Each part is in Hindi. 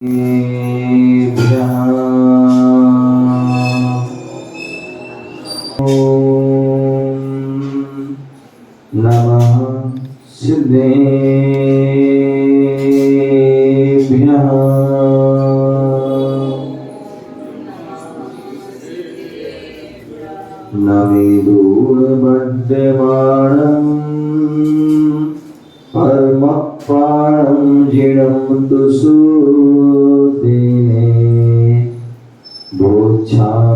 नमः सिद्धेभ्यः। नविदूरबद्धमानं परमपाणं जिणं तुसूदिने बोच्छामीरयसारं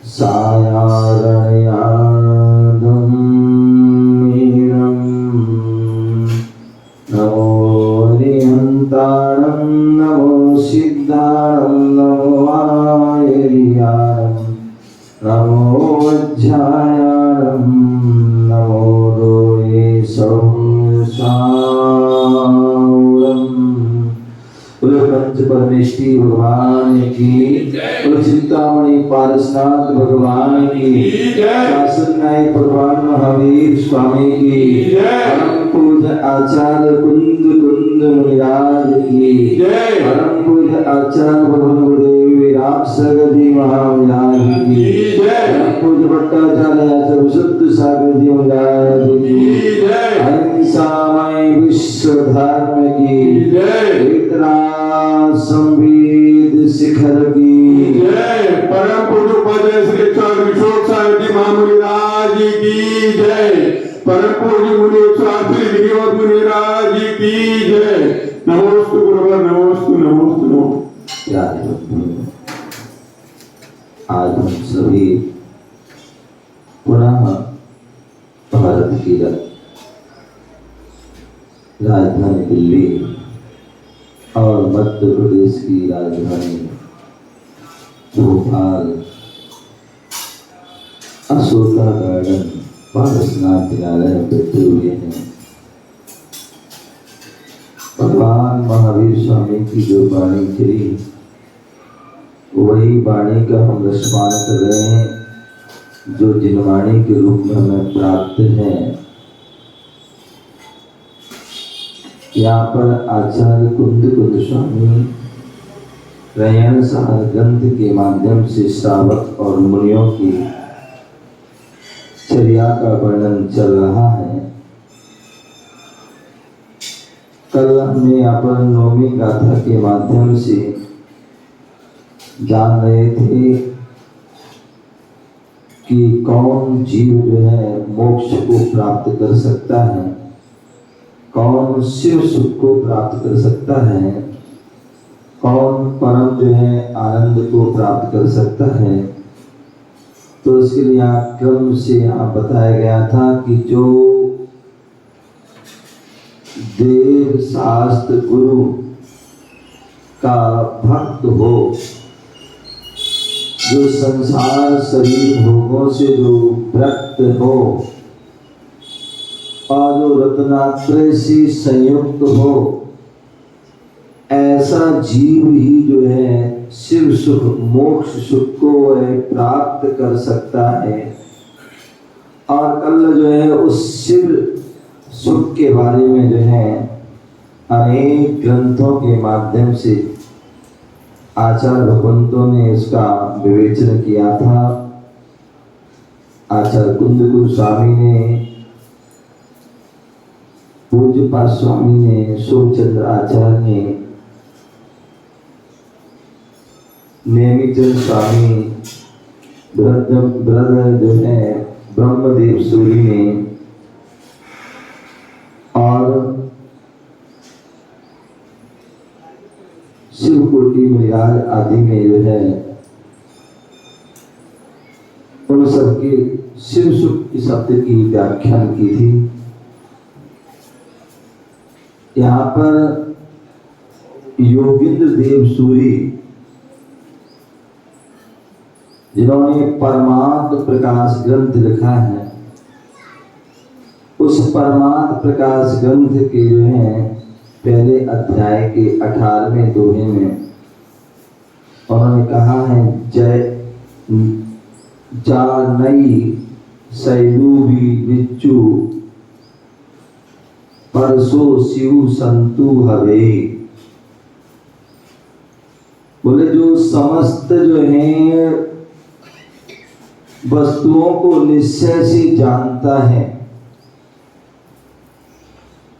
सायारण्यादं मीरं नमो हरिहन्ताणं नमो सिद्धाणं नमो आयर्याणं नमो वज्रायाणं नमो दोये सौसावरम्। पंच परमेष्टि भगवान की, चिंतामणि पारसनाथ भगवान की, शासन नायक भगवान महावीर स्वामी की, परम पूज्य आचार्य कुंद मुनिराज की, परम पूज्य आचार्य भगवान गुरुदेव विराट सगदी महाविराज की, परम पूज्य भट्टाचार्य आचार्य विशुद्ध सागर जी महाराज की, अहिंसामय विश्व धर्म की, संवेद शिखर की जय। परम पूज्य पद श्री विशोक सारथी महामुनिराज की जय। परम पूज्य मुनि शास्त्री विधिवत मुनिराज की जय। नमोस्तु गुरुवर, नमोस्तु नमोस्तु नमो। आज हम सभी पुनः भारत की राजधानी दिल्ली और मध्य प्रदेश की राजधानी भोपाल अशोका गार्डन पारसनाथ किनारे बैठे हुए हैं। भगवान महावीर स्वामी की जो वाणी चली वही वाणी का हम रसपान कर रहे हैं, जो जिनवाणी के रूप में हमें प्राप्त है। यहाँ पर आचार्य कुंद स्वामी रयन सार ग्रंथ के माध्यम से श्रावक और मुनियों की चर्या का वर्णन चल रहा है। कल हमने यहाँ पर नौवीं गाथा के माध्यम से जान रहे थे कि कौन जीव जो है मोक्ष को प्राप्त कर सकता है, कौन शिव सुख को प्राप्त कर सकता है, कौन परम जो है आनंद को प्राप्त कर सकता है। तो इसके लिए यहाँ क्रम से यहाँ बताया गया था कि जो देव शास्त्र गुरु का भक्त हो, जो संसार शरीर भोगों से जो विरक्त हो और जो रत्नात्रय से संयुक्त हो, ऐसा जीव ही जो है शिव सुख मोक्ष सुख को प्राप्त कर सकता है। और कल जो है उस शिव सुख के बारे में जो है अनेक ग्रंथों के माध्यम से आचार्य भगवंतों ने इसका विवेचन किया था। आचार्य कुंद स्वामी ने, पूज्यपाद स्वामी ने, सोमचंद्र आचार्य ने, नेमिचंद स्वामी, ब्रदर जो है ब्रह्मदेव सूरी ने और शिवकोटि महाराज आदि में जो है उन सबके शिव सुख की शब्द की व्याख्यान की थी। यहाँ पर योगेंद्र देव सूरी जिन्होंने परमात्म प्रकाश ग्रंथ लिखा है, उस परमात्म प्रकाश ग्रंथ के जो है पहले अध्याय के 18वें दोहे में उन्होंने कहा है, जय जा नई सैलूबी बिच्चू परसो शिव संतु हवे। बोले जो समस्त जो है वस्तुओं को निश्चय से जानता है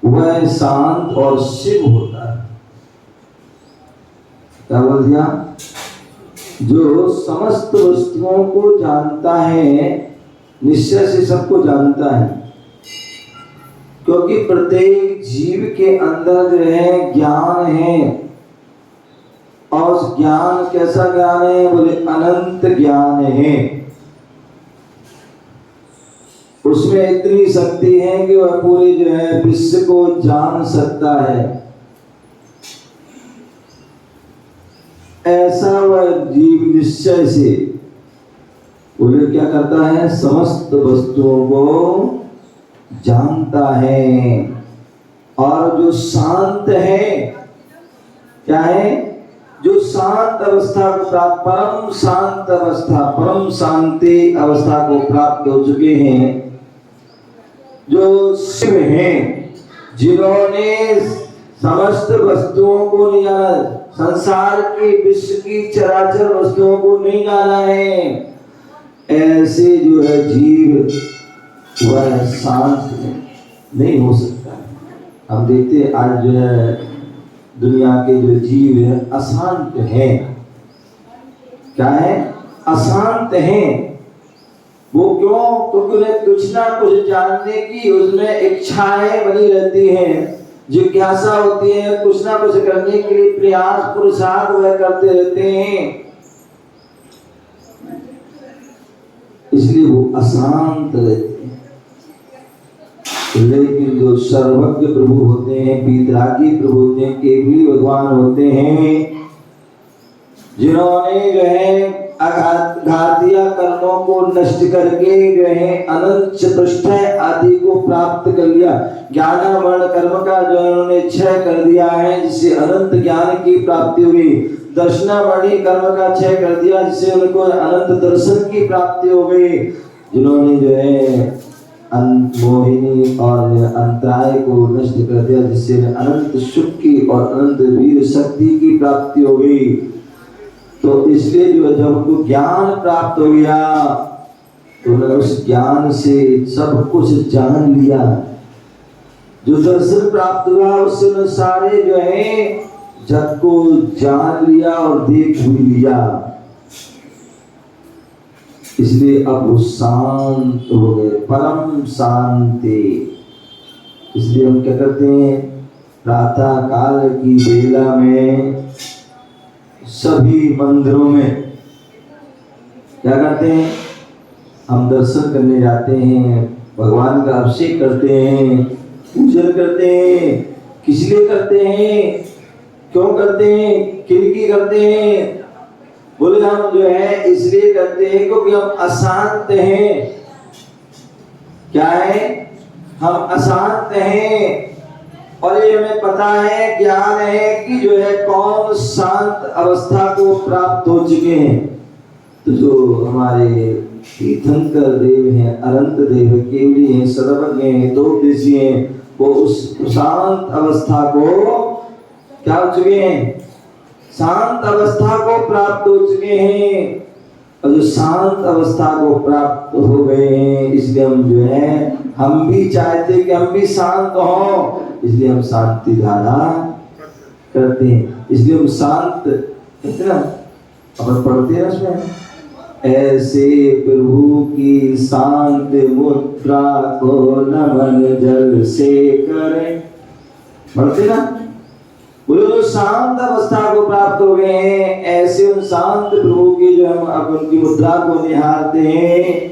वह शांत और शिव होता है। क्या बोल दिया? जो समस्त वस्तुओं को जानता है, निश्चय से सबको जानता है, क्योंकि प्रत्येक जीव के अंदर जो है ज्ञान है। और ज्ञान कैसा ज्ञान है? बोले अनंत ज्ञान है। उसमें इतनी शक्ति है कि वह पूरे जो है विश्व को जान सकता है। ऐसा वह जीव निश्चय से बोले क्या करता है? समस्त वस्तुओं को जानता है। और जो शांत है, क्या है? जो शांत अवस्था को प्राप्त, परम शांत अवस्था, परम शांति अवस्था को प्राप्त हो चुके हैं, जो शिव हैं, जिन्होंने समस्त वस्तुओं को नहीं जाना, संसार की विश्व की चराचर वस्तुओं को नहीं जाना है, ऐसे जो है जीव वह शांत नहीं हो सकता। हम देखते हैं आज जो है दुनिया के जो जीव है अशांत हैं। क्या है? अशांत हैं। वो क्यों? क्योंकि उन्हें कुछ ना कुछ जानने की उसमें इच्छाएं बनी रहती हैं, जिज्ञासा होती है, कुछ ना कुछ करने के लिए प्रयास पुरुषार्थ वह करते रहते हैं, इसलिए वो अशांत रहते हैं। लेकिन जो सर्वज्ञ प्रभु होते हैं, वितरागी प्रभु होते हैं, केवली भगवान होते हैं, जिन्होंने जो है घातिया कर्मों को नष्ट करके जो है अनंत चतुष्ट आदि को प्राप्त कर लिया। ज्ञानावरण कर्म का जो उन्होंने क्षय कर दिया है, जिससे अनंत ज्ञान की प्राप्ति हुई। दर्शनावरणी कर्म का क्षय कर दिया, जिससे उनको अनंत दर्शन की प्राप्ति हो गई। जिन्होंने जो है मोहिनी और अंतराय को नष्ट कर दिया, जिससे अनंत सुख की और अनंत वीर शक्ति की प्राप्ति हो गई। तो इसलिए जो जब उनको ज्ञान प्राप्त हो गया तो उन्होंने उस ज्ञान से सब कुछ जान लिया। जो दर्शन प्राप्त हुआ उससे उन्होंने सारे जो है जग को जान लिया और देख भी लिया। इसलिए अब वो शांत हो गए, परम शांति। इसलिए हम क्या करते हैं? प्रातः काल की बेला में सभी मंदिरों में क्या करते हैं? हम दर्शन करने जाते हैं, भगवान का अभिषेक करते हैं, पूजन करते हैं। किस लिए करते हैं? क्यों करते हैं? किनकी करते हैं? बोले हम जो है इसलिए करते हैं क्योंकि हम अशांत हैं। क्या है? हम अशांत हैं और ये हमें पता है, ज्ञान है कि जो है कौन शांत अवस्था को प्राप्त हो चुके हैं। तो जो हमारे तीर्थंकर देव हैं, अनंत देव, केवली हैं, सर्वज्ञ हैं, दो देशी हैं, वो उस शांत अवस्था को क्या हो चुके हैं? शांत अवस्था को प्राप्त हो चुके हैं। और जो शांत अवस्था को प्राप्त हो गए हैं, इसलिए हम जो है हम भी चाहते कि हम भी शांत हों, इसलिए हम शांति धारा करते हैं। इसलिए हम शांत कहते ना, अपन पढ़ते हैं उसमें, ऐसे प्रभु की शांत मुद्रा को नमन जल से करें। पढ़ते ना, बोलो शांत अवस्था को प्राप्त हो गए हैं, ऐसे उन शांत प्रभु की जो हम अब उनकी मुद्रा को निहारते हैं,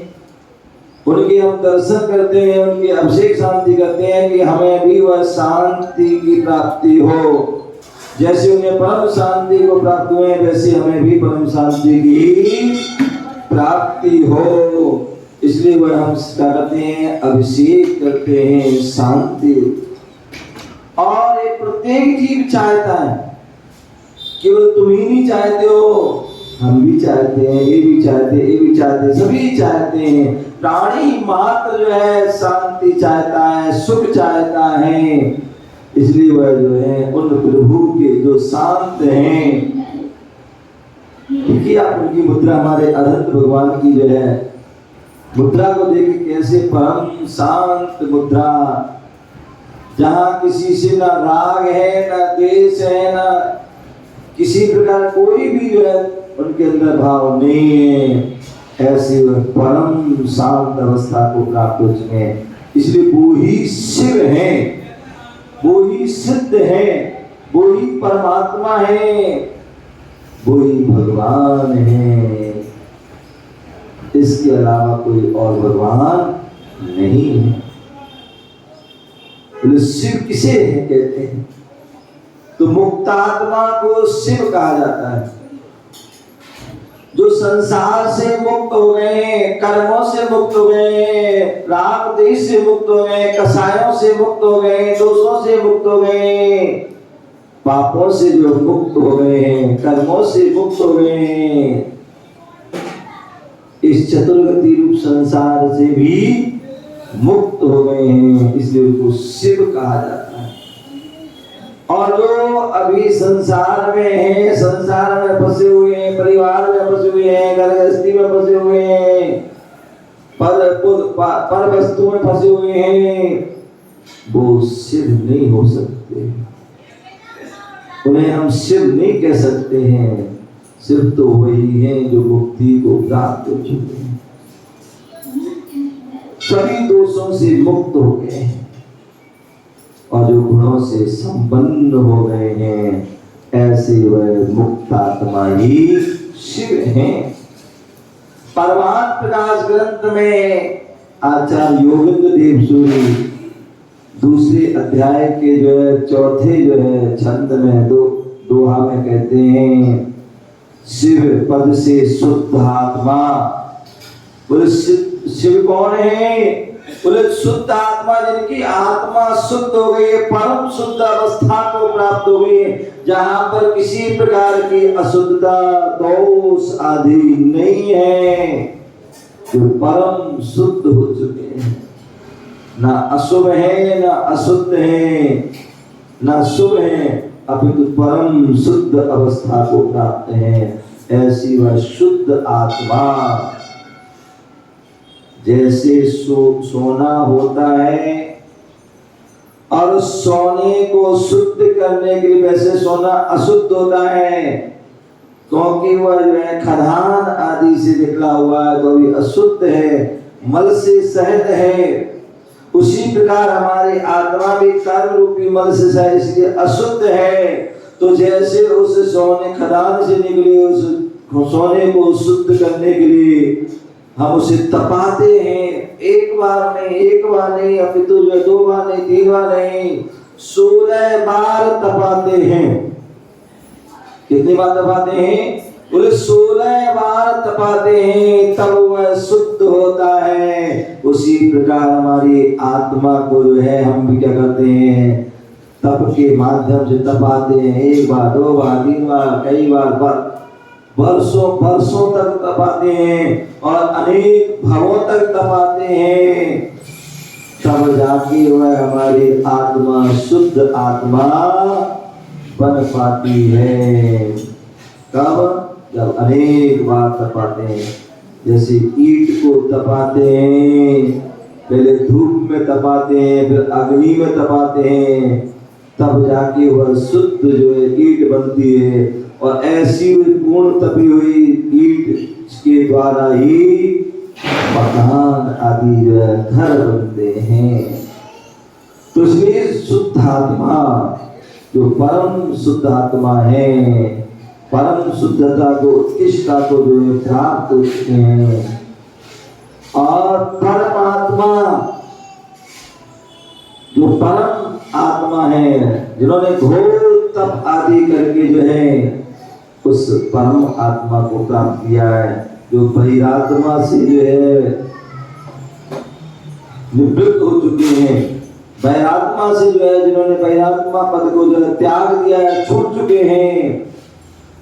उनके हम दर्शन करते हैं, उनकी अभिषेक शांति करते हैं कि हमें भी वह शांति की प्राप्ति हो। जैसे उन्हें परम शांति को प्राप्त हुए, वैसे हमें भी परम शांति की प्राप्ति हो। इसलिए वह हम क्या करते हैं? अभिषेक करते हैं शांति। और ये प्रत्येक जीव चाहता है, केवल तुम ही नहीं चाहते हो, हम भी चाहते हैं, ये भी चाहते हैं, ये भी चाहते हैं, सभी चाहते हैं। प्राणी मात्र जो है शांति चाहता है, सुख चाहता है। इसलिए वह जो है उन प्रभु के जो शांत हैं, देखिए आप उनकी मुद्रा, हमारे अनंत भगवान की जो है मुद्रा को देखिए कैसे परम शांत मुद्रा, जहाँ किसी से ना राग है, ना द्वेष है, ना किसी प्रकार कोई भी जो है उनके अंदर भाव नहीं है। ऐसे वह परम शांत अवस्था को प्राप्त हो चुके हैं। इसलिए वो ही शिव है, वो ही सिद्ध है, वो ही परमात्मा है, वो ही भगवान है। इसके अलावा कोई और भगवान नहीं है। तो शिव किसे है कहते हैं? तो मुक्तात्मा को शिव कहा जाता है। जो संसार से मुक्त हो गए, कर्मों से मुक्त हो गए, राग द्वेष से मुक्त हो गए, कसायों से मुक्त हो गए, दोषों से मुक्त हो गए, पापों से जो मुक्त हो गए हैं, कर्मों से मुक्त हो गए हैं, इस चतुर्गति रूप संसार से भी मुक्त हो गए हैं, इसलिए उनको शिव कहा जाता है। और जो अभी संसार में है, संसार में फंसे हुए हैं, परिवार में फंसे हुए हैं, घर गृहस्थी में फंसे हुए हैं, पर वस्तु में फंसे हुए हैं, वो शिव नहीं हो सकते। उन्हें हम शिव नहीं कह सकते हैं। शिव तो वही है जो मुक्ति को प्राप्त हो चुके हैं, सभी दोषों से मुक्त हो गए हैं और जो गुणों से संपन्न हो गए हैं, ऐसे वह मुक्तात्मा ही शिव हैं। परमात्म प्रकाश ग्रंथ में आचार्य योगेंद्र देव सूरी दूसरे अध्याय के जो है चौथे जो है छंद में दोहा में कहते हैं, शिव पद से शुद्ध आत्मा। बोले शिव कौन है? बोले शुद्ध आत्मा, जिनकी आत्मा शुद्ध हो गई है, परम शुद्ध अवस्था को प्राप्त हो गई है, जहां पर किसी प्रकार की अशुद्धता, दोष आदि नहीं है, जो परम शुद्ध हो चुके हैं। ना अशुभ है, ना अशुद्ध है, ना शुभ है, अपितु परम शुद्ध अवस्था को प्राप्त है। ऐसी वह शुद्ध आत्मा जैसे सोना होता है और सोने को शुद्ध करने के लिए, वैसे सोना अशुद्ध होता है क्योंकि वह जो है खदान आदि से निकला हुआ है, तो भी अशुद्ध है, मल से सहित है। उसी प्रकार हमारी आत्मा भी कर्म रूपी मल से सहित, इसलिए अशुद्ध है। तो जैसे उस सोने खदान से निकले उस सोने को शुद्ध करने के लिए हम उसे तपाते हैं, एक बार नहीं अपितु जो 2 बार नहीं, 3 बार नहीं, 16 बार तपाते हैं। कितनी बार तपाते हैं? बोले 16 बार तपाते हैं, तब वह शुद्ध होता है। उसी प्रकार हमारी आत्मा को जो है हम भी क्या करते हैं, तप के माध्यम से तपाते हैं। 1 बार, 2 बार, 3 बार, कई बार, वर्षों तक तपाते हैं और अनेक भवों तक तपाते हैं, तब जाके वह हमारी आत्मा शुद्ध आत्मा बन पाती है। कब? जब अनेक बार तपाते हैं। जैसे ईंट को तपाते हैं, पहले धूप में तपाते हैं, फिर अग्नि में तपाते हैं, तब जाके वह शुद्ध जो है ईंट बनती है। और ऐसी पूर्ण तपी हुई ईंट के द्वारा ही मकान आदि जो है घर बनते हैं। तो इसलिए शुद्ध आत्मा जो परम शुद्ध आत्मा है, परम शुद्धता को, उत्कृष्टता को जो है प्राप्त होते हैं। और परमात्मा जो परम आत्मा है, जिन्होंने घोर तप आदि करके जो है उस परम आत्मा को प्राप्त किया है, जो बहिरात्मा से जो है निवृत्त हो चुके हैं, बहिरात्मा से जो है जिन्होंने बहिरात्मा पद को जो है त्याग दिया है, छूट चुके हैं,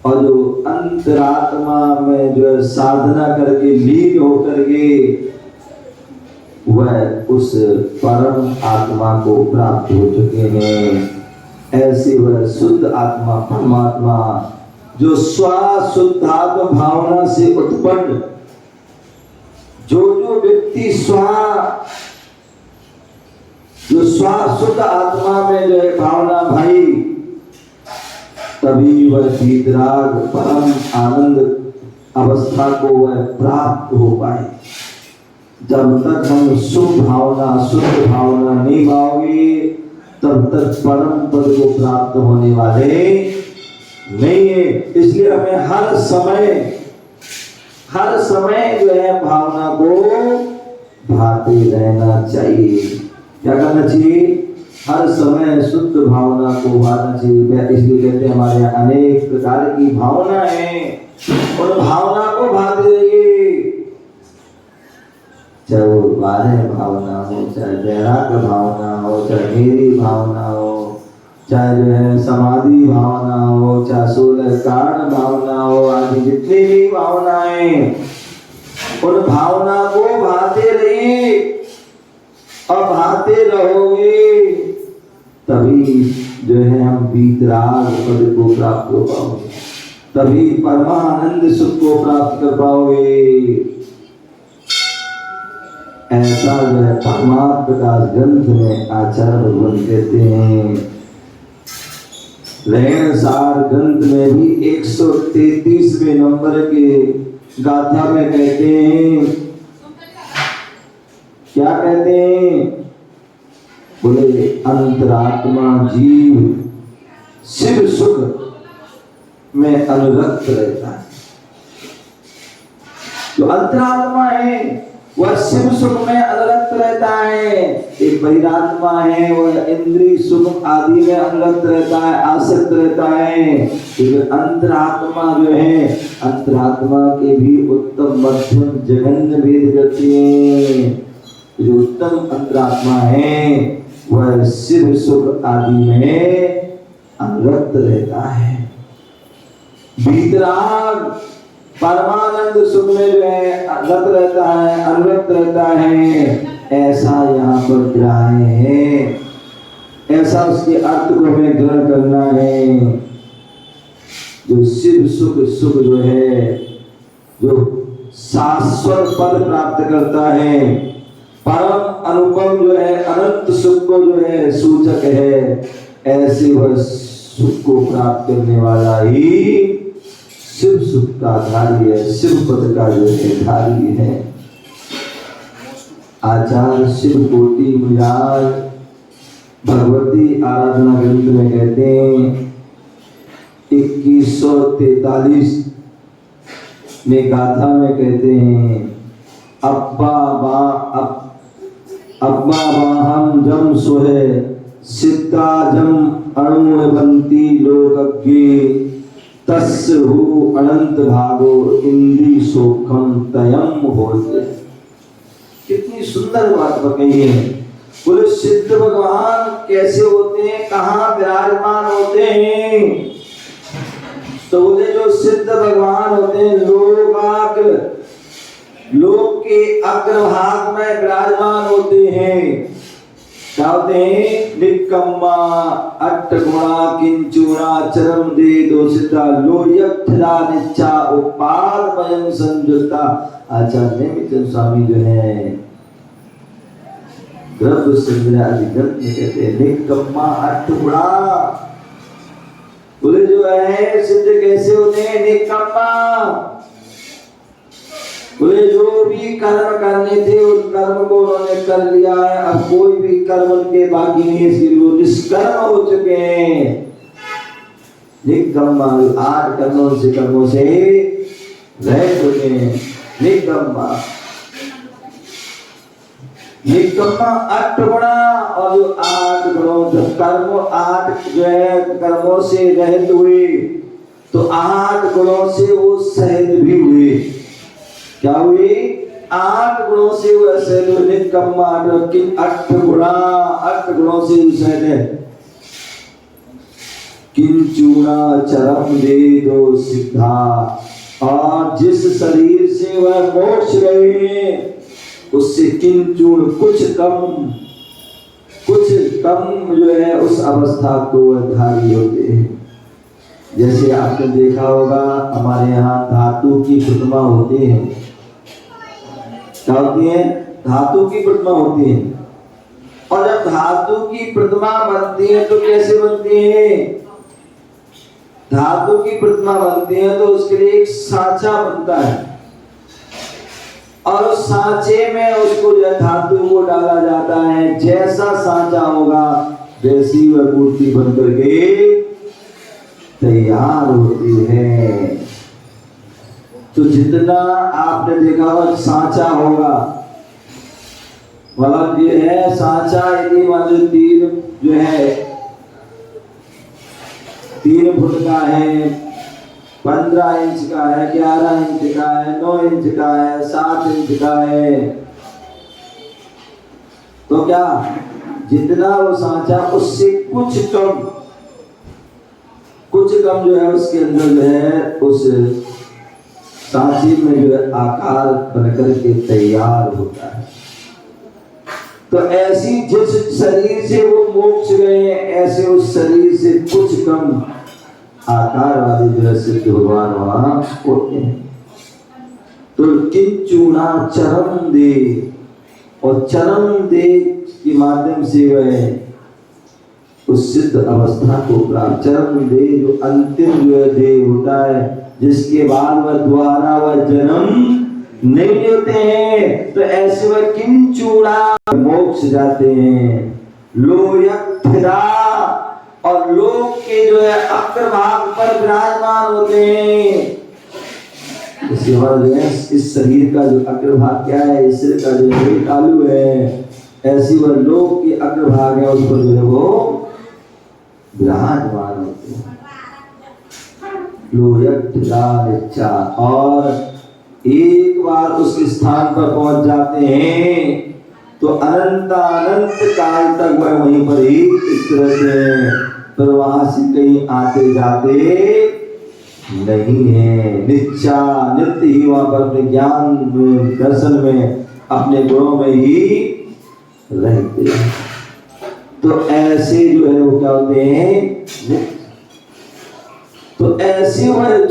और जो अंतरात्मा में जो है साधना करके लीन होकर के वह उस परम आत्मा को प्राप्त हो चुके हैं। ऐसी वह शुद्ध आत्मा परमात्मा जो स्वशुद्धात्म भावना से उत्पन्न जो व्यक्ति जो स्वशुद्ध आत्मा में जो है भावना भाई, तभी वह वीतराग परम आनंद अवस्था को वह प्राप्त हो पाए। जब तक हम शुद्ध भावना नहीं पाओगे तब तक परम पद को प्राप्त होने वाले नहीं है। इसलिए हमें हर समय जो है भावना को भाते रहना चाहिए। क्या करना चाहिए? हर समय शुद्ध भावना को भाना चाहिए। इसलिए कहते हैं हमारे यहाँ अनेक प्रकार की भावना है, उन भावना को भाते रहिए। चाहे वो बारह भावना हो, चाहे वैराग्य भावना हो, चाहे मेरी भावना हो, चाहे जो है समाधि भावना हो, चाहे 16 कारण भावना हो, आदि जितनी भी भावनाएं, उन भावना को भाते रहिए। और भाते रहोगे तभी जो है हम वीतराग पद को प्राप्त हो पाओगे, तभी परमानंद सुख को प्राप्त कर पाओगे। ऐसा जो है परमात्मा का ग्रंथ में आचार्य भगवान कहते हैं। रहनसार ग्रंथ में भी 133वें नंबर के गाथा में कहते हैं, क्या कहते हैं? बोले अंतरात्मा जीव शिव सुख में अनुरक्त रहता है। जो अंतरात्मा है वह शिव सुख में अनुरक्त रहता है। एक बहिरात्मा है वह इंद्रिय सुख आदि में अनुरक्त रहता है, आसक्त रहता है। तो अंतरात्मा जो है, अंतरात्मा के भी उत्तम मध्यम जघन्य भेद करते हैं। जो उत्तम अंतरात्मा है वह शिव सुख आदि में अनुरक्त रहता है। वीतराग परमानंद सुख में जो है अनुरक्त रहता है। ऐसा यहाँ पर ग्राह्य है, ऐसा उसके अर्थ को हमें ग्रहण करना है। जो शिव सुख जो है, जो शाश्वत पद प्राप्त करता है, परम अनुपम जो है अनंत सुख को जो है सूचक है, ऐसे वह सुख को प्राप्त करने वाला ही शिव सुख का धारी है, शिव पद का जो है धारी है। आचार्य शिव कोटि मिराज भगवती आराधना ग्रंथ में कहते हैं 2143 में गाथा में कहते हैं, अब्बा बाहम जम सोहे सिद्धा जम अणुबंती लोकज्ञे तस्हु अनंत भागो इंद्री सोखम तयम होते। कितनी सुंदर बात बताई है। बोले सिद्ध भगवान कैसे होते हैं, कहाँ विराजमान होते हैं? तो बोले जो सिद्ध भगवान होते हैं लोक के अग्रभाग में विराजमान होते हैं। क्या होते हैं? निक्कम्मा अट्टगुणा किंचुणा चरम दे दोषिता लोयक्षरा निच्चा उपाद मयं संयुक्ता। आचार्य निमित्त स्वामी जो है ग्रंथ संग्रह आदि ग्रंथ में कहते हैं निक्कम्मा अट्टगुणा। बोले जो है सिद्ध कैसे होते हैं? निक्कम्मा। बोले जो भी कर्म करने थे उन कर्म को उन्होंने कर लिया है, अब कोई भी कर्म उनके बाकी नहीं, इसलिए वो निष्कर्म हो चुके हैं। निक्कम्मा 8 कर्मों से रह चुके हैं। निक्कम्मा 8 गुणा, और जो 8 गुणों कर्म 8 जो है कर्मों से रहित हुए, तो 8 गुणों से वो सहित भी हुए। क्या हुए? 8 गुणों से वो सहित। निक्कम्मा 8 गुणों से सहित है। किंचुना चरम दे दो सिद्धा, और जिस शरीर से वह मोक्ष गए उससे किंचुन कुछ कम जो है उस अवस्था को धारी होते हैं। जैसे आपने देखा होगा हमारे यहाँ धातु की प्रतिमा होती है। क्या होती है? धातु की प्रतिमा होती है। और जब धातु की प्रतिमा बनती है तो कैसे बनती है? धातु की प्रतिमा बनती है तो उसके लिए एक सांचा बनता है, और उस सांचे में उसको जो धातु को डाला जाता है। जैसा सांचा होगा वैसी वह मूर्ति बन करके तैयार होती है। तो जितना आपने देखा हो सांचा होगा, मतलब ये है सांचा, यदि मान लो 3 फुट का है, 15 इंच का है, 11 इंच का है, 9 इंच का है, 7 इंच का है, तो क्या जितना वो सांचा उससे कुछ कम जो है उसके अंदर जो है उस सांचे में जो है आकार बनकर के तैयार होता है। तो ऐसी जिस शरीर से वो मोक्ष गए ऐसे उस शरीर से कुछ कम आकार वाले जो है सिद्ध भगवान वहां होते हैं। तो किंचुना चरम दे, और चरम दे के माध्यम से वह उस सिद्ध अवस्था को प्राप्त, चरम दे जो अंतिम जो है देह होता है, जिसके बाद वह द्वारा वह जन्म नहीं होते हैं। तो ऐसे वह किंचुना मोक्ष जाते हैं। लोयक्थिरा, और लोक के जो है अग्रभाग पर विराजमान होते हैं। इसके बाद जो है इस शरीर का जो अग्रभाग क्या है, इस सिर का जो है तालु है, ऐसी वह लोक के अग्रभाग है उस पर जो है वो विराजमान होते हैं। लोयक्थिरा, और एक बार उस स्थान पर पहुंच जाते हैं तो अनंत काल तक वह वहीं पर ही इस तरह से पर वहां से कहीं आते जाते नहीं है। नित्य ही वहां पर अपने ज्ञान में, दर्शन में, अपने गुणों में ही रहते हैं। तो ऐसे जो है वो क्या होते हैं? तो ऐसे वह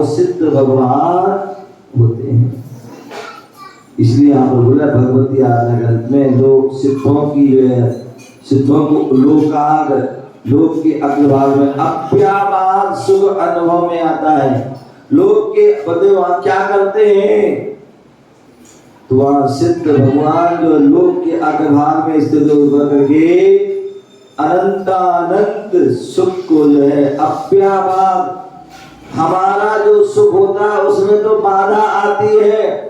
सिद्ध भगवान होते हैं। इसलिए यहाँ पर बोला भगवती आराधना ग्रंथ में लोग सिद्धों की जो है, सिद्धों को लोक के अग्रभाग में अप्याबाद सुख अनुभव में आता है। लोग के बदले वहां क्या करते हैं? तो वहां सिद्ध भगवान जो लोक के अग्रभाग में स्थित होकर करके अनंत सुख को जो है अप्याबाद, हमारा जो सुख होता है उसमें तो बाधा आती है,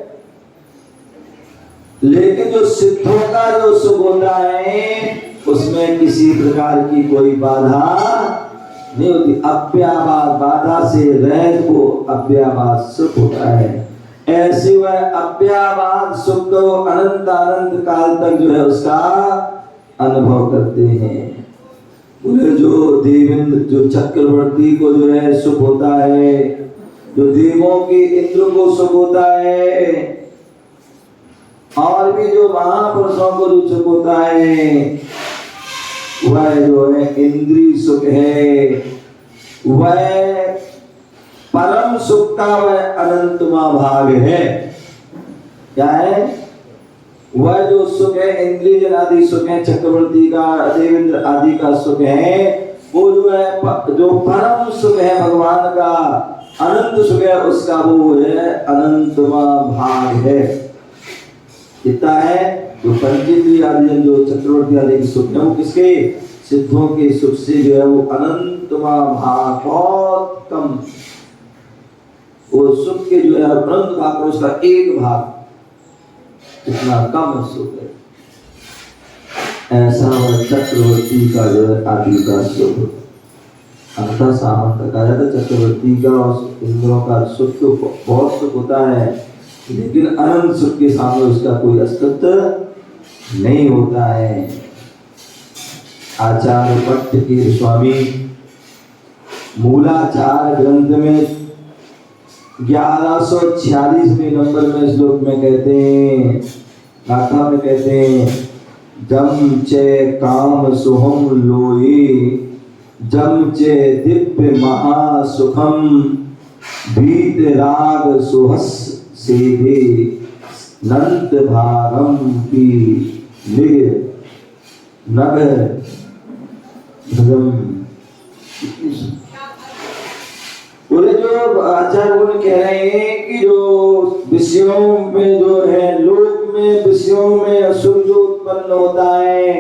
लेकिन जो सिद्धों का जो सुख होता है उसमें किसी प्रकार की कोई बाधा नहीं होती। अप्याबाद, बाधा से रहित को अप्याबाद सुख होता है। ऐसे वह अप्याबाद सुख को अनंत काल तक जो है उसका अनुभव करते हैं। बोले जो देवेंद्र, जो चक्रवर्ती को जो है सुख होता है, जो देवों के इंद्र को सुख होता है, और भी जो महापुरुषों को जो सुख होता है वह जो है इंद्रिय सुख है। वह परम सुख का वह अनंतमा भाग है। क्या है? वह जो सुख है इंद्रिय आदि सुख है, चक्रवर्ती का, देवेंद्र आदि का सुख है, वो जो है जो परम सुख है भगवान का, अनंत सुख है, उसका वो है अनंतमा भाग है। कितना है? जो पंचेंद्रिय आदि जो चक्रवर्ती आदि के सुख है वो किसके? सिद्धों के सुख से जो है वो अनंतमा भाग, बहुत कम वो सुख के जो है अनंत भाग, उसका एक भाग, इतना कम सुख है। ऐसा वह चक्रवर्ती का जो है आदि का सुख, अंतर सामंत कहा जाता है। चक्रवर्ती का और इंद्रों का सुख तो बहुत सुख होता है, लेकिन अनंत सुख के सामने उसका कोई अस्तित्व नहीं होता है। आचार्य पट्ट के स्वामी मूलाचार ग्रंथ में 1146वें नंबर में श्लोक में कहते हैं, गाथा में कहते हैं, जम चे काम सुहम लोए जम चे दिव्य महासुखम भीत राग सुहस सेवे नंत भारम की निग नगर बोले जो आचार्य बोले कह रहे हैं कि जो विषयों में जो है लोक में विषयों में असुख जो उत्पन्न होता है,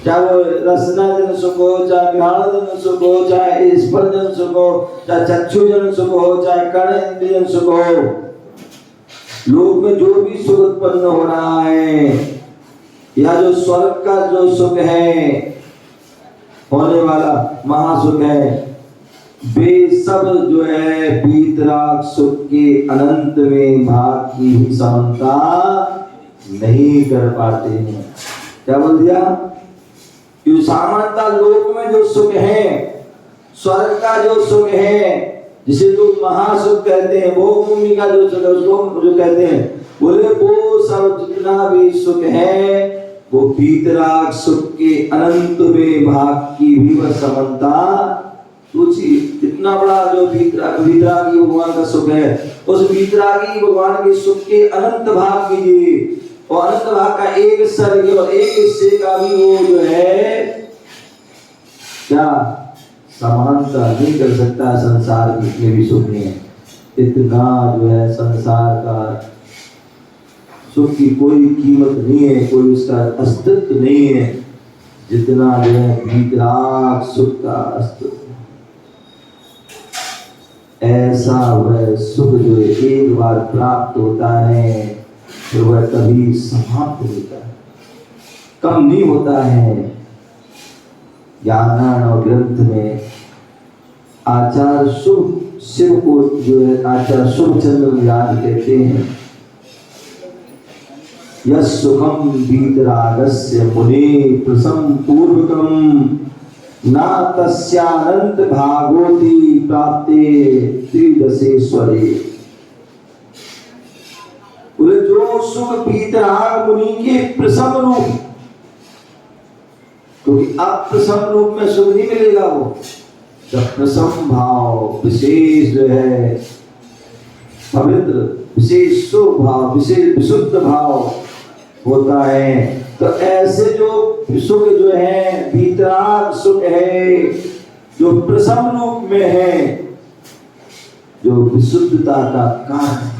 चाहे वो रसना जन सुख हो, चाहे घ्राण जन सुख हो, चाहे स्पर्श जन सुख हो, चाहे चक्षु जन सुख हो, चाहे कर्ण इंद्रिय जन सुख हो, लोक में जो भी सुख उत्पन्न हो रहा है या जो स्वर्ग का जो सुख है होने वाला महासुख है, वे सब जो है वीतराग सुख के अनंत में भाग की ही समानता नहीं कर पाते हैं। क्या बोल दिया? कि सामान्यता लोक में जो सुख है, स्वर्ग का जो सुख है, जिसे लोग महासुख कहते हैं, वो भूमि का जो सुख है उसको जो कहते हैं, बोले वो सब जितना भी सुख है वो वीतराग सुख के अनंत में भाग की भी वह समानता। सोचिए इतना बड़ा जो वीतरागी भगवान का सुख है, उस वीतरागी भगवान के सुख के अनंत भाग कीजिए और अनंत भाग का एक सर्ग और एक हिस्से का भी वो जो है क्या समानता नहीं कर सकता। संसार की इतने भी सुख नहीं है, इतना जो है संसार का सुख की कोई कीमत नहीं है, कोई उसका अस्तित्व नहीं है जितना जो है वीतराग सुख का अस्तित्व। ऐसा वह सुख जो एक बार प्राप्त होता है तो वह कभी समाप्त होता है, कम नहीं होता है। ज्ञान और ग्रंथ में आचार्य शुभ शिव को जो है आचार्य शुभचंद्र याद कहते हैं, यस् सुखम वीतरागस्य मुने प्रसम पूर्वकम ना तस्यानंत भागोति प्राप्ते त्रिदशेश्वरे। बोले जो सुख वीतराग मुनि के प्रसम रूप, क्योंकि अप्रसम रूप में सुख नहीं मिलेगा, वो जब प्रसम भाव विशेष जो है पवित्र विशेष शुभ भाव विशेष विशुद्ध भाव होता है, तो ऐसे जो सुख जो है वीतराग सुख है जो प्रसम रूप में है, जो विशुद्धता का कारण है।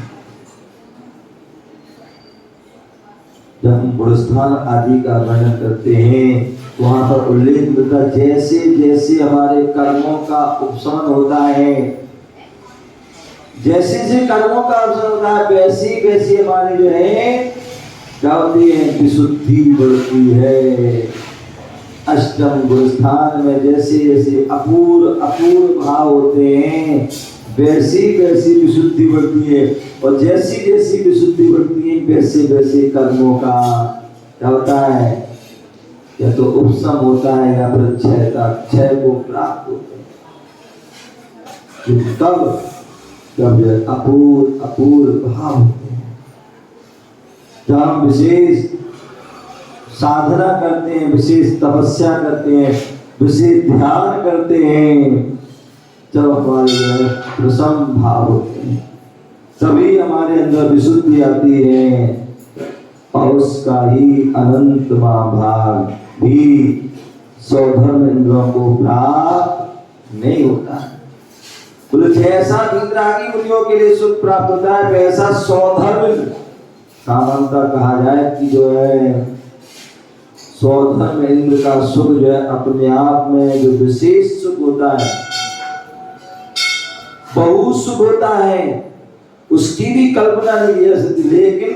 जब हम गुणस्थान आदि का वर्णन करते हैं वहां पर उल्लेख मिलता है, जैसे जैसे हमारे कर्मों का उपशमन होता है, जैसे जैसे कर्मों का उपशमन होता है वैसी वैसी हमारे जो है क्या होती है, विशुद्धि बढ़ती है। अष्टम गुणस्थान में जैसे जैसे अपूर्व भाव होते हैं वैसी वैसी विशुद्धि बढ़ती है, और जैसी जैसी विशुद्धि बढ़ती है वैसे वैसे कर्मों का क्या होता है, या तो उपशम होता है या फिर क्षय को प्राप्त होते हैं। तब अपूर्व भाव होते हैं। जब हम विशेष साधना करते हैं, विशेष तपस्या करते हैं, विशेष ध्यान करते हैं, जब हमारे प्रसन्न भाव होते हैं तभी हमारे अंदर विशुद्धि आती है, और उसका ही अनंत महाभाग भी स्वधर्म इंद्रियों को प्राप्त नहीं होता। बोले जैसा वीतरागी मुनियों के लिए सुख प्राप्त होता है वैसा स्वधर्म सामान्यता कहा जाए कि जो है स्वधर्म इंद्र का सुख जो है अपने आप में जो विशेष सुख होता है, बहुत सुख होता है, उसकी भी कल्पना नहीं की जा सकती, लेकिन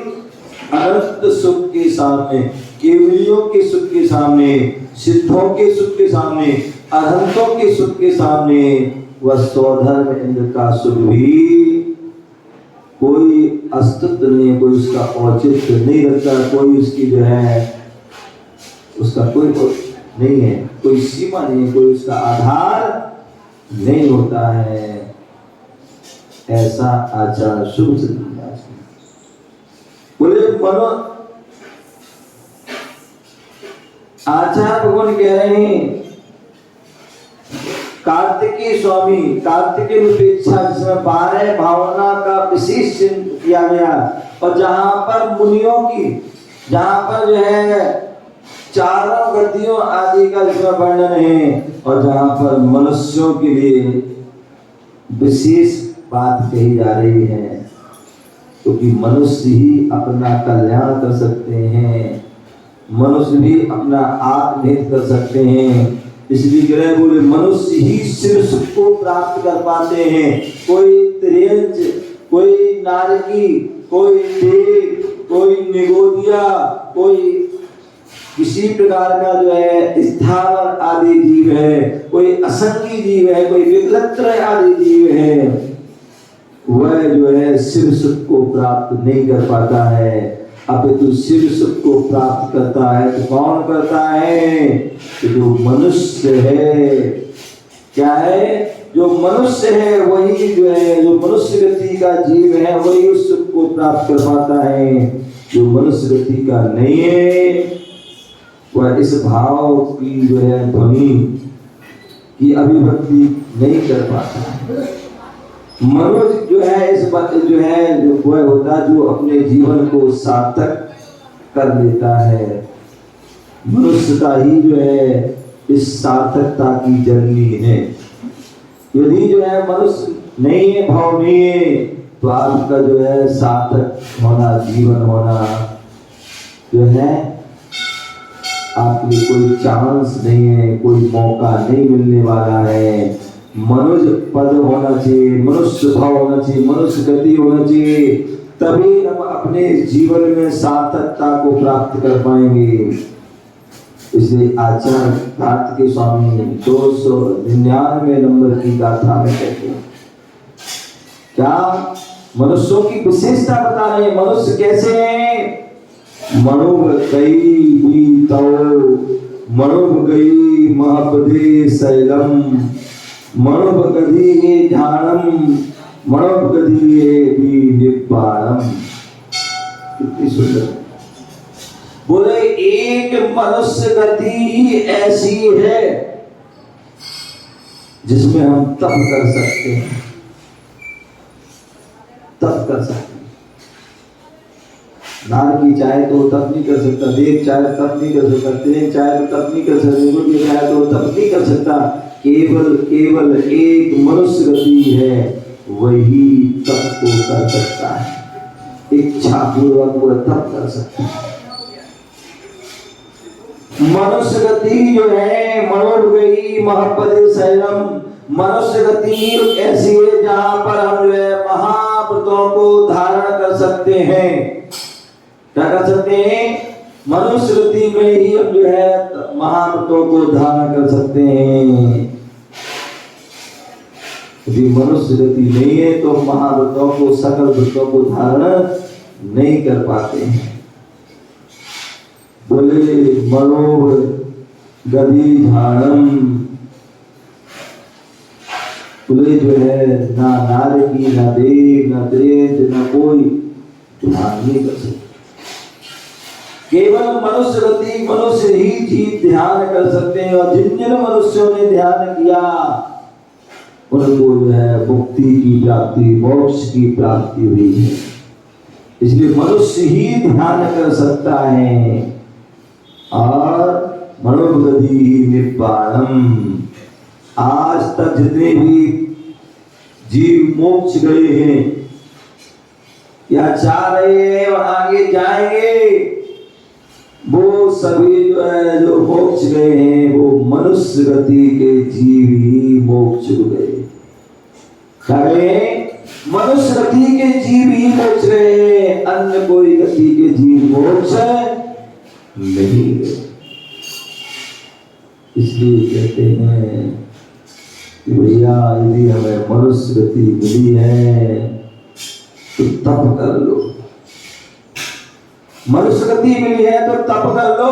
अनंत सुख के सामने, केवलियों के सुख के सामने, सिद्धों के सुख के सामने, अनंतों के सुख के सामने वह स्वधर्म इंद्र का सुख भी कोई अस्तित्व नहीं है, कोई उसका औचित्य नहीं रखता, कोई उसकी जो है उसका कोई नहीं है, कोई सीमा नहीं है, कोई उसका आधार नहीं होता है, ऐसा आचार शुभ सिद्ध होना चाहिए। बोले मनो आचार्य भगवान कह रहे हैं कार्तिकेय स्वामी, कार्तिकेय उपेक्षा जिसमें 12 भावना का विशेष चिन्ह किया गया, और जहां पर मुनियों की, जहां पर जो है चारों गतियों आदि का जिसमें वर्णन है, और जहां पर मनुष्यों के लिए विशेष बात कही जा रही है, क्योंकि मनुष्य ही अपना कल्याण कर सकते हैं, मनुष्य भी अपना आत्महित कर सकते हैं। इसलिए ग्रह बोले मनुष्य ही शिव सुख को प्राप्त कर पाते हैं। कोई त्रियंच, कोई नारकी, कोई देव, कोई निगोदिया, कोई किसी प्रकार का जो है स्थावर आदि जीव है, कोई असंगी जीव है, कोई विकलत्र आदि जीव है, वह जो है शिव सुख को प्राप्त नहीं कर पाता है। अपितु शिव सुख को प्राप्त करता है तो कौन करता है? तो जो मनुष्य है। क्या है? जो मनुष्य है वही जो है, जो मनुष्य गति का जीव है वही उस सुख को प्राप्त कर पाता है। जो मनुष्य गति का नहीं है वह इस भाव की जो है ध्वनि की अभिव्यक्ति नहीं कर पाता। मनुष्य जो है इस बात जो है जो वह होता है जो अपने जीवन को सार्थक कर लेता है। मनुष्यता ही जो है इस सार्थकता की जर्नी है। यदि जो है मनुष्य नहीं है, भाव नहीं है, तो आपका जो है सार्थक होना, जीवन होना जो है आपके लिए कोई चांस नहीं है, कोई मौका नहीं मिलने वाला है। मनुष्य पद होना चाहिए, मनुष्य भाव होना चाहिए, मनुष्य गति होना चाहिए, तभी हम अपने जीवन में सार्थकता को प्राप्त कर पाएंगे। इसलिए आचार्य कार्तिकेय स्वामी 299 नंबर की गाथा में कहते हैं क्या मनुष्यों की विशेषता बता रहे हैं। मनुष्य कैसे हैं? मनुव गई बीतो, मनुव गई महापदे शैलम, मनुव गधी ध्यानम, मनुव गधी निब्बाणम। कितनी सुंदर। बोले एक मनुष्य गति ऐसी है जिसमें हम तप कर सकते हैं, तप कर सकते हैं। नारकी चाहे तो तप नहीं कर सकता, देव चाहे तप नहीं कर सकता, त्रियंग चाहे तो तप नहीं कर सकता, निगोदिया चाहे तो तप नहीं कर सकता। केवल एक मनुष्य गति है, वही तप को कर सकता है, इच्छा पूर्वक वो तप कर सकता है। मनुष्य गति जो है मनोर गई महापदे शैलम, मनुष्य गति ऐसी है जहां पर हम जो है महाव्रतों को धारण कर सकते हैं। क्या कर सकते हैं? मनुष्य गति में ही हम जो है महाव्रतों को धारण कर सकते हैं। यदि मनुष्य गति नहीं है तो महाव्रतों को, सकल व्रतों को धारण नहीं कर पाते हैं। बोले मनोर गदी ध्यानम, बोले जो है ना नारकी, ना देव, ना त्रेत, ना कोई ध्यान नहीं कर सकते। केवल मनुष्य गति, मनुष्य ही जीव ध्यान कर सकते हैं। और जिन जिन मनुष्यों ने ध्यान किया उनको जो है मुक्ति की प्राप्ति, मोक्ष की प्राप्ति हुई है। इसलिए मनुष्य ही ध्यान कर सकता है। और मनोगति निब्बाणम, आज तक जितने भी जीव मोक्ष गए हैं या चाह रहे हैं और आगे जाएंगे, वो सभी जो है जो मोक्ष गए हैं वो मनुष्य गति के जीव ही मोक्ष गए। मनुष्य गति के जीव ही मोक्ष गए, अन्य कोई गति के जीव मोक्ष नहीं गए। इसलिए कहते हैं कि भैया यदि हमें मनुष्य गति मिली है तो तप कर लो। मनुष्य गति मिली है तो तप कर लो।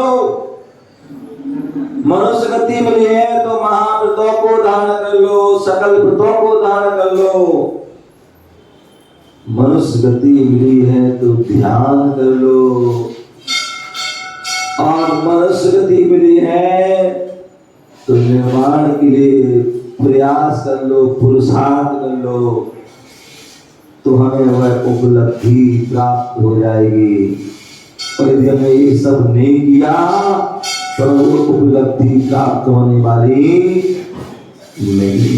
मनुष्य गति मिली है तो महाव्रतों को धारण कर लो, सकल व्रतों को धारण कर लो। मनुष्य गति मिली है तो ध्यान कर लो, और मनुष्य गति मिली है तो निर्माण के लिए प्रयास कर लो, पुरुषार्थ कर लो, तो हमें वह उपलब्धि प्राप्त हो जाएगी। और यदि हमने ये सब नहीं किया तो वो उपलब्धि प्राप्त होने वाली नहीं।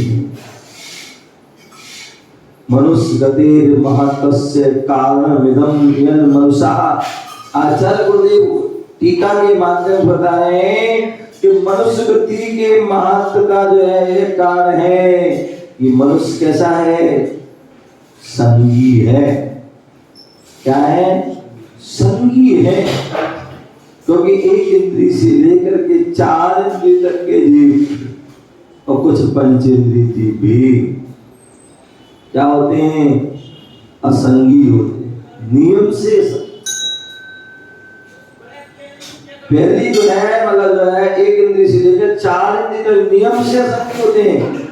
मनुष्य गतिर महत्वस्य कारणमिदं यन् मनुष्यः। आचार्य गुरुदेव टीका के माध्यम से बताए कि मनुष्य गति के महत्व का जो है एक कारण है कि मनुष्य कैसा है, संगी है। क्या है, संगी है। क्योंकि एक इंद्री से लेकर के 4 इंद्री तक के जीव और कुछ पंचेंद्री जीव भी क्या होते हैं, असंगी होते हैं, नियम से। पहली जो है मतलब जो है एक इंद्री से लेकर 4 इंद्री तक नियम से असंगी होते हैं,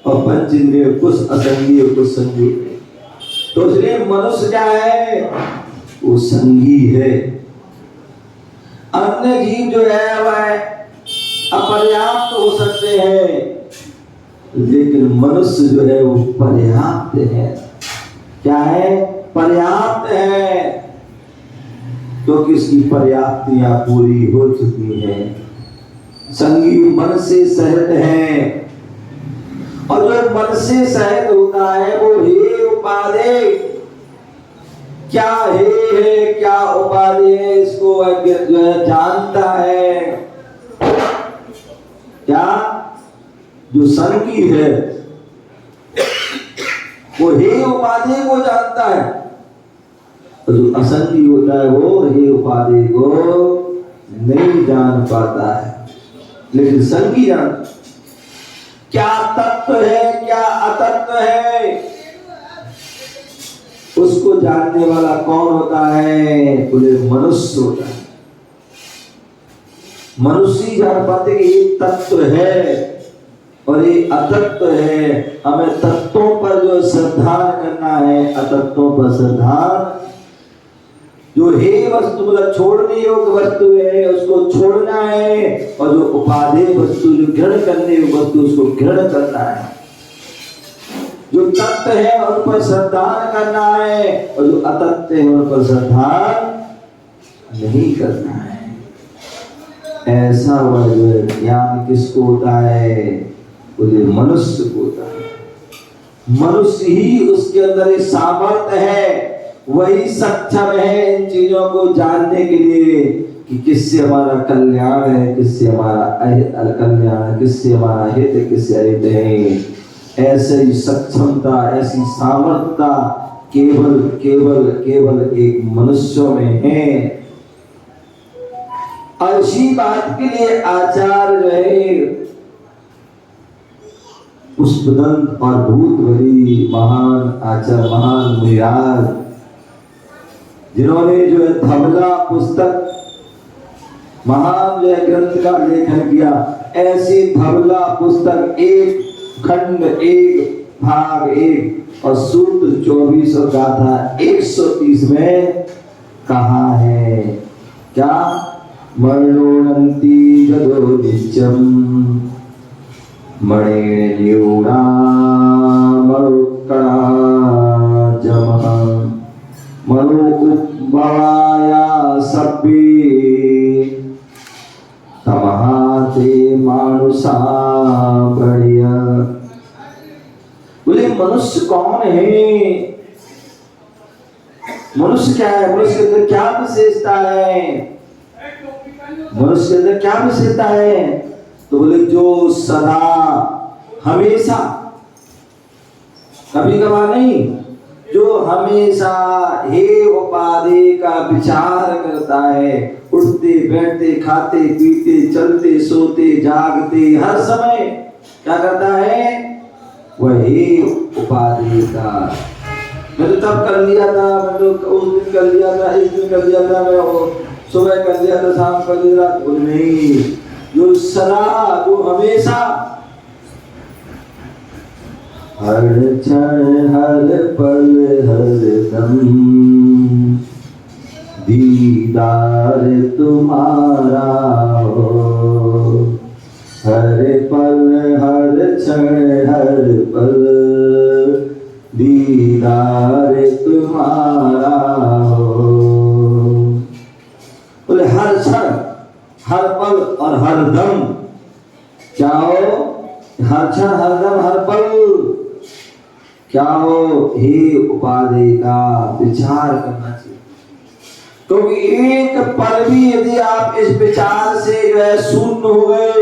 और पंच इंद्रिय कुछ असंगी और कुछ संगी होते हैं। तो इसलिए मनुष्य क्या है, वो संगी है। अन्य जीव जो है वह अपर्याप्त हो सकते हैं, लेकिन मनुष्य जो है वो पर्याप्त है। क्या है, पर्याप्त है, क्योंकि इसकी पर्याप्तियां पूरी हो चुकी हैं। संगी मन से सहित है, और जो मन से सहित होता है वो हे उपाधि, क्या है क्या उपाधि है, इसको जो है जानता है। क्या, जो संगी है वो हे उपाधि को जानता है, और जो असंगी होता है वो हे उपाधि को नहीं जान पाता है, लेकिन संगी जानता है। क्या तत्व है क्या अतत्व है, उसको जानने वाला कौन होता है, बोले मनुष्य होता है। मनुष्य ही जान पाते कि ये तत्व है और ये अतत्व है। हमें तत्वों पर जो श्रद्धा करना है, अतत्वों पर श्रद्धा। जो हे वस्तु मतलब छोड़ने योग्य वस्तु है उसको छोड़ना है, और जो उपादेय वस्तु जो ग्रहण करने योग्य वस्तु उसको ग्रहण करना है। जो तत्व है उन पर श्रद्धा करना है, और जो अतत्व है उन पर श्रद्धा नहीं करना है। ऐसा वह जो है ज्ञान किसको होता है, बोले मनुष्य को होता है। मनुष्य ही उसके अंदर एक सामर्थ्य है, वही सक्षम है इन चीजों को जानने के लिए कि किससे हमारा कल्याण है, किससे हमारा कल्याण है, किससे हमारा हित है, किससे अहित है। ऐसी सक्षमता, ऐसी सामर्थ्यता केवल केवल केवल एक मनुष्य में है। और इसी बात के लिए आचार्य जो है पुष्पदंत और भूतवली महान आचार्य, महान मुनिराज, जिन्होंने जो है धवला पुस्तक महान जो है ग्रंथ का लेखन किया, ऐसी धवला पुस्तक एक खंड, एक भाग, एक और सूत्र 24 और गाथा 130 में कहा है। क्या, मरणोनंती जदो नित्यम मणेन न्यूना मरुक्कणा जमः मनु उपवाया सब्बे तमहाते मानुषा बढ़िया। बोले मनुष्य कौन है, मनुष्य क्या है, मनुष्य के अंदर क्या विशेषता है, मनुष्य के अंदर क्या विशेषता है। तो बोले जो सदा हमेशा, कभी कभार नहीं, जो हमेशा हे उपाधि का विचार करता है, उठते बैठते खाते पीते चलते सोते जागते हर समय क्या करता है, वही उपाधि का। मैं तो तब कर लिया था, मैं तो उस दिन कर लिया था, इस दिन कर लिया था, मैं सुबह कर लिया था, शाम कर लिया था। नहीं, जो सदा, जो हमेशा, हर क्षण हर पल हर दम दीदार तुम्हारा हो। हर पल हर क्षण हर पल दीदार तुम्हारा हो। बोले हर क्षण हर पल और हर दम क्या हो? हर क्षण हर दम हर पल क्या हो? हे उपाधि का विचार करना चाहिए, क्योंकि एक पल भी यदि आप इस विचार से जो है शून्य हो गए,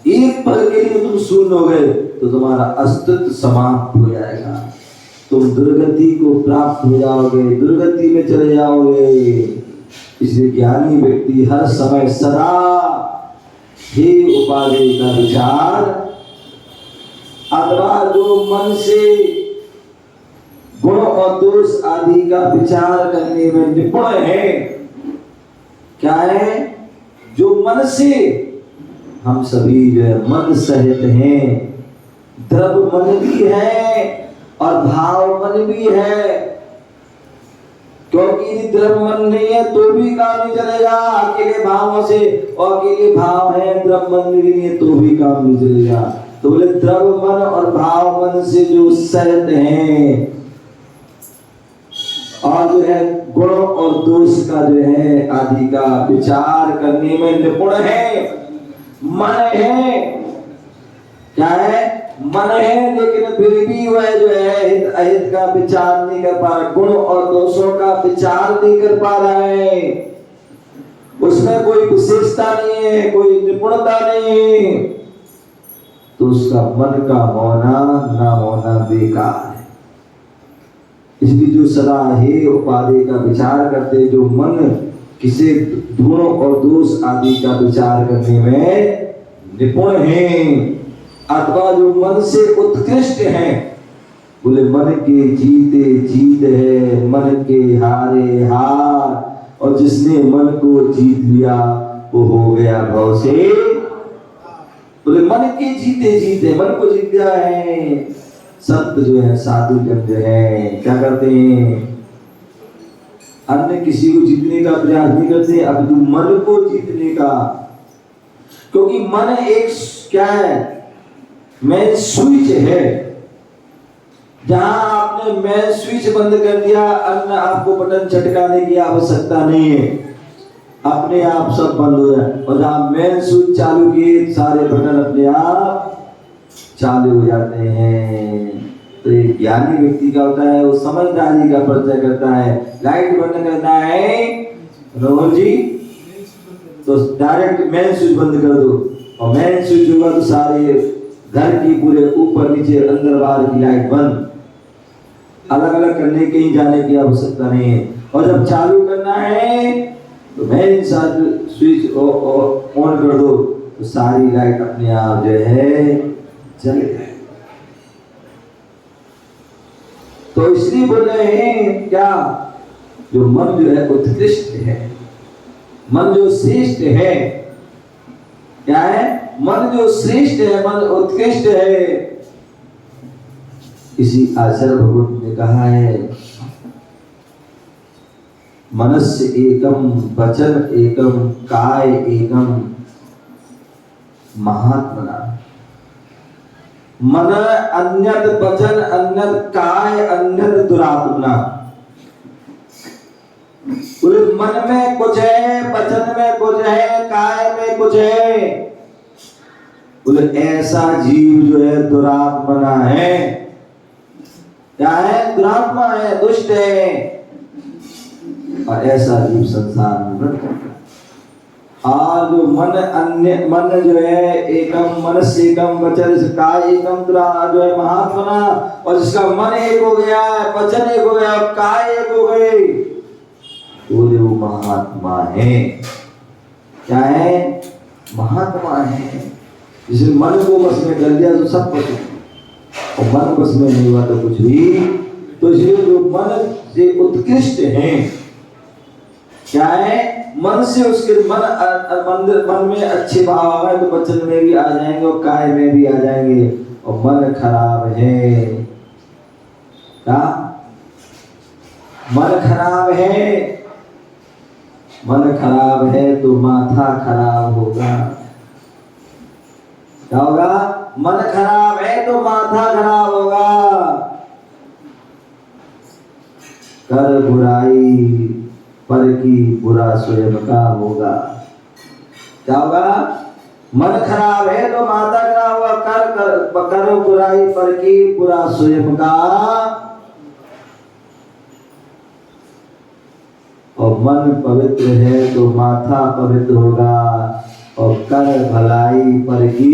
एक पल के लिए तुम शून्य हो गए तो तुम्हारा अस्तित्व समाप्त हो जाएगा, तुम दुर्गति को प्राप्त हो जाओगे, दुर्गति में चले जाओगे। इसलिए ज्ञानी व्यक्ति हर समय सदा हे उपाधि का विचार, अथवा जो मन से गुण और दोष आदि का विचार करने में निपुण है, क्या है? जो मन से, हम सभी जो है मन सहित हैं, द्रव्य मन भी है और भाव मन भी है, क्योंकि यदि द्रव्य मन नहीं है तो भी काम नहीं चलेगा अकेले भावों से, और अकेले भाव है द्रव्य मन भी नहीं है तो भी काम नहीं चलेगा। तो बोले द्रव्य मन और भाव मन से जो सहित हैं और जो है गुण और दोष का जो है आदि का विचार करने में निपुण है, मन है, क्या है? मन है, लेकिन फिर भी वह जो है हित अहित का विचार नहीं कर पा रहा, गुण और दोषों का विचार नहीं कर पा रहा है, उसमें कोई विशेषता नहीं है, कोई निपुणता नहीं है, तो उसका मन का होना ना होना बेकार है। इसलिए जो सदा हे उपाधि का विचार करते, जो मन किसी गुणों और दोष आदि का विचार करने में निपुण हैं, अथवा जो मन से उत्कृष्ट हैं, बोले मन के जीते जीत है, मन के हारे हार, और जिसने मन को जीत लिया वो हो गया भव से। बोले मन के जीते जीते, मन को जीत गया है। संत जो है, साधु जन जो है, क्या करते हैं? अन्य किसी को जीतने का प्रयास नहीं करते, अब तो मन को जीतने का, क्योंकि मन एक क्या है? मेन स्विच है। जहां आपने मेन स्विच बंद कर दिया, अन्य आपको बटन झटकाने की आवश्यकता नहीं है, अपने आप सब बंद हो जाए। और जहां मेन स्विच चालू किए, सारे बटन अपने आप चालू हो जाते हैं। तो एक ज्ञानी व्यक्ति का होता है, वो समझदारी का परिचय करता है। लाइट बंद करना है रोहन जी, तो डायरेक्ट मेन स्विच बंद कर दो, और मेन स्विच होगा तो सारे घर की पूरे ऊपर नीचे अंदर बाहर की लाइट बंद, अलग अलग करने कहीं जाने की आवश्यकता नहीं है। और जब चालू करना है तो मेन स्विच ऑन कर दो, तो सारी लाइट अपने आप जो है चल जाए। तो इसलिए बोल रहे हैं क्या? जो मन जो है उत्कृष्ट है, मन जो श्रेष्ठ है, क्या है? मन जो श्रेष्ठ है, मन उत्कृष्ट है। इसी आचार्य भगवत ने कहा है, मनस्य एकम, वचन एकम, काय एकम, महात्मना। मन अन्यत, वचन अन्यत, काय अन्यत, दुरात्मना। मन में कुछ है, वचन में कुछ है, काय में कुछ है। बोले ऐसा जीव जो है दुरात्मना है। क्या है? दुरात्मा है, दुष्ट है, और ऐसा जीव संसार में। और जो मन अन्य, मन जो है एकम, मनस्य एकम, वचन काय एकम, जो है महात्मना। और जिसका मन एक हो गया, वचन एक हो गया, काय एक हो गए, वो महात्मा है। क्या है? महात्मा है। जिसे मन को बस में कर दिया तो सब कुछ, और मन बस में नहीं हुआ तो कुछ भी। तो इसलिए जो मन से उत्कृष्ट है, क्या है? मन से उसके मन में अच्छे भाव आ गए तो वचन में भी आ जाएंगे और काय में भी आ जाएंगे। और मन खराब है, क्या मन खराब है, मन खराब है तो माथा खराब होगा। क्या होगा? मन खराब है तो माथा खराब होगा। कर बुराई पर की बुरा स्वयं का होगा। क्या होगा? मन खराब है तो माथा खराब होगा। कर बुराई पर की बुरा स्वयं का। और मन पवित्र है तो माथा पवित्र होगा। और कर भलाई पर की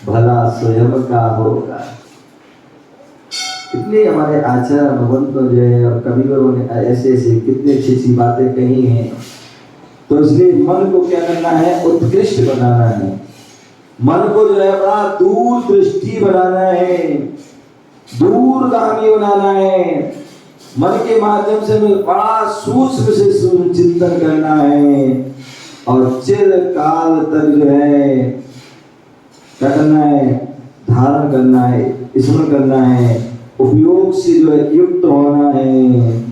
भला स्वयं का होगा। कितने हमारे आचार्य भगवंत जो है और कविवरों ने ऐसे ऐसे कितनी अच्छी अच्छी बातें कही हैं। तो इसलिए मन को क्या करना है? उत्कृष्ट बनाना है। मन को जो है बड़ा दूर दृष्टि बनाना है, दूरगामी बनाना है। मन के माध्यम से बड़ा सूक्ष्म से चिंतन करना है और चिरकाल तक जो है क्या करना है? धारण करना है, स्मरण करना है, उपयोग से जो है युक्त होना है।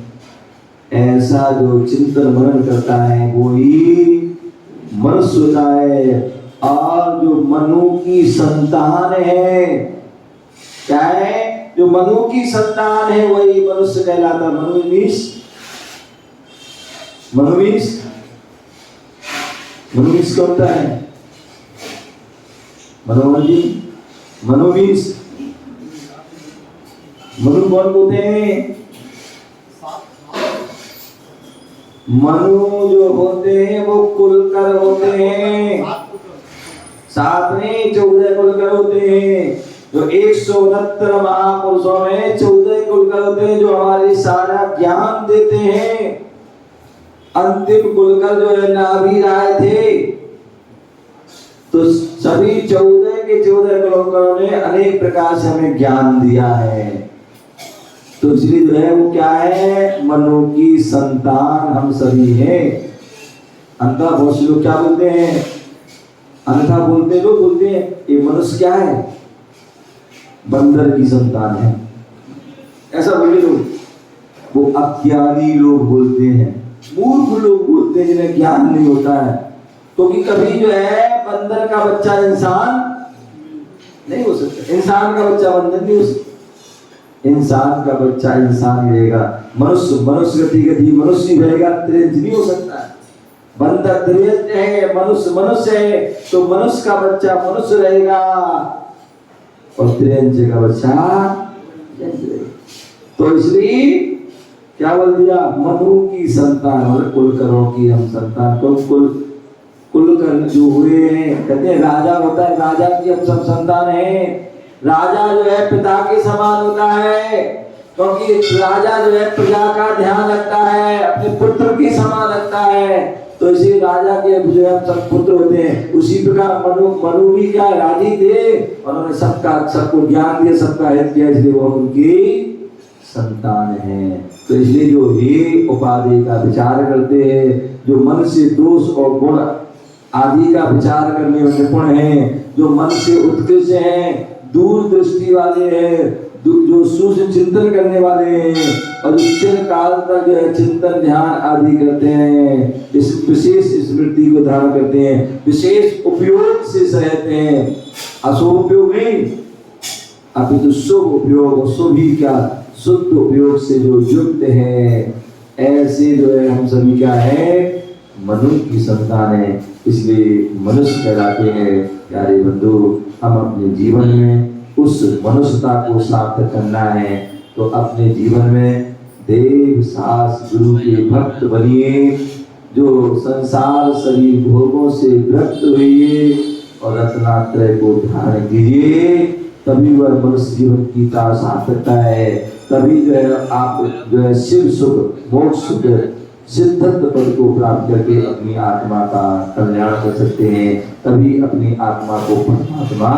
ऐसा जो चिंतन मनन करता है वो ही मनुष्य होता है। और जो मनु की संतान है, क्या है? जो मनु की संतान है वही मनुष्य कहलाता। मनुमीस कौन होता है? मनोहर जी, मनोमीस मनु कौन होते हैं? मनु जो होते हैं वो कुलकर होते हैं। 7 नहीं 14 कुलकर होते हैं। जो 169 महापुरुषों में 14 कुलकर होते हैं जो हमारे सारा ज्ञान देते हैं। अंतिम कुलकर जो है नाभि राय थे। तो सभी 14 के 14 कुलकरों ने अनेक प्रकार से हमें ज्ञान दिया है। तो इसलिए जो है वो क्या है? मनु की संतान हम सभी हैं। अन्यथा बहुत से लोग क्या बोलते हैं? अन्यथा लोग बोलते हैं ये मनुष्य क्या है? बंदर की संतान है, ऐसा बोले लोग। वो अज्ञानी लोग बोलते हैं, मूर्ख लोग बोलते हैं जिन्हें ज्ञान नहीं होता है। क्योंकि कभी जो है बंदर का बच्चा इंसान नहीं हो सकता, इंसान का बच्चा बंदर नहीं हो सकता। इंसान का बच्चा इंसान रहेगा, मनुष्य गति मनुष्य रहेगा, त्रियंज नहीं हो सकता है। बंदर त्रियंज है, मनुष्य है तो मनुष्य का बच्चा मनुष्य रहेगा और त्रियंज का बच्चा रहेगा। तो इसलिए क्या बोल दिया? मनु की संतान और कुलकरों की हम संतान। कुलकर जो हुए हैं, कहते हैं राजा होता है, राजा की हम सब संतान हैं। राजा जो है पिता के समान होता है, क्योंकि राजा जो है प्रजा का ध्यान रखता है, अपने पुत्र के समान रखता है। तो इसी राजा के जो है सब पुत्र होते हैं। उसी प्रकार मनु भी क्या राजी थे, उन्होंने सबको ज्ञान दिया, सबका हित किया, इसलिए वो उनकी संतान है। तो इसलिए जो ये उपाधि का विचार करते हैं, जो मन से दोष और गुण आदि का विचार करने में निपुण हैं, जो मन से उत्कृष्ट हैं, दूर दृष्टि वाले हैं, जो सूक्ष्म चिंतन करने वाले हैं और चिर काल तक जो है चिंतन ध्यान आदि करते हैं, इस विशेष स्मृति को धारण करते हैं, विशेष उपयोग से सहते हैं। अशुभ उपयोग नहीं, अपितु शुभ उपयोग, शुभ ही क्या शुद्ध उपयोग से जो युक्त है। ऐसे जो है हम सभी क्या है? मनु की संतान है, इसलिए मनुष्य कहलाते हैं। प्यारे बंधु, हम अपने जीवन में उस मनुष्यता को सार्थक करना है तो अपने जीवन में देव सास गुरु के भक्त बनिए, जो संसार सभी भोगों से विरक्त हुए और रत्नात्रय को धारण कीजिए, तभी वह मनुष्य जीवन की सार्थकता है। तभी जो है आप जो है शिव सुख मोक्ष सुख सिद्धत्व पद को प्राप्त करके अपनी आत्मा का कल्याण कर सकते हैं। तभी अपनी आत्मा को परमात्मा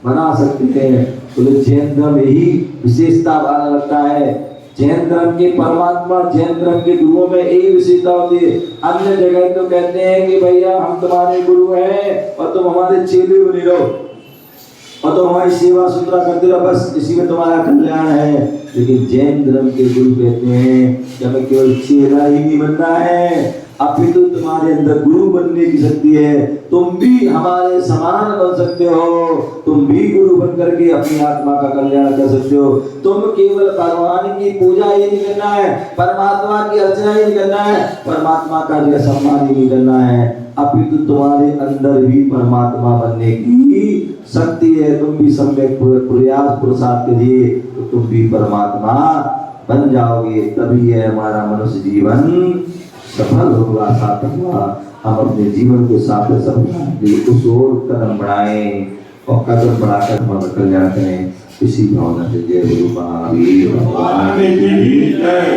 बना सकते हैं। तो जैन धर्म यही विशेषता वाला लगता है जैन धर्म के परमात्मा, जैन धर्म के गुरुओं में एक विशेषता होती है। अन्य जगह तो कहते हैं कि भैया हम तुम्हारे गुरु हैं और तुम हमारे चेले बने रहो और तुम हमारी सेवा सुतरा करते रहो, बस इसी में तुम्हारा कल्याण है। लेकिन जैन धर्म के गुरु कहते हैं कि हमें केवल चेला ही नहीं बनना है, अपितु तुम्हारे अंदर गुरु बनने की शक्ति है। तुम भी हमारे समान बन सकते हो, तुम भी गुरु बन करके अपनी आत्मा का कल्याण कर सकते हो। तुम केवल भगवान की पूजा ही नहीं करना है, परमात्मा की अर्चना ही नहीं करना है, परमात्मा का जो सम्मान ही नहीं करना है, अपितु तुम्हारे अंदर भी परमात्मा बनने की शक्ति है। तुम भी सम्यक प्रयास पुरुषार्थ करिए तो तुम भी परमात्मा बन जाओगे। तभी है हमारा मनुष्य जीवन सफल होगा, सार्थक होगा। हम अपने जीवन को सार्थक सफल उस ओर कदम बढ़ाएं और कदम बढ़ाकर हमारा कल्याण करें। इसी भावना से जय गुरु महावीर भगवान की जय।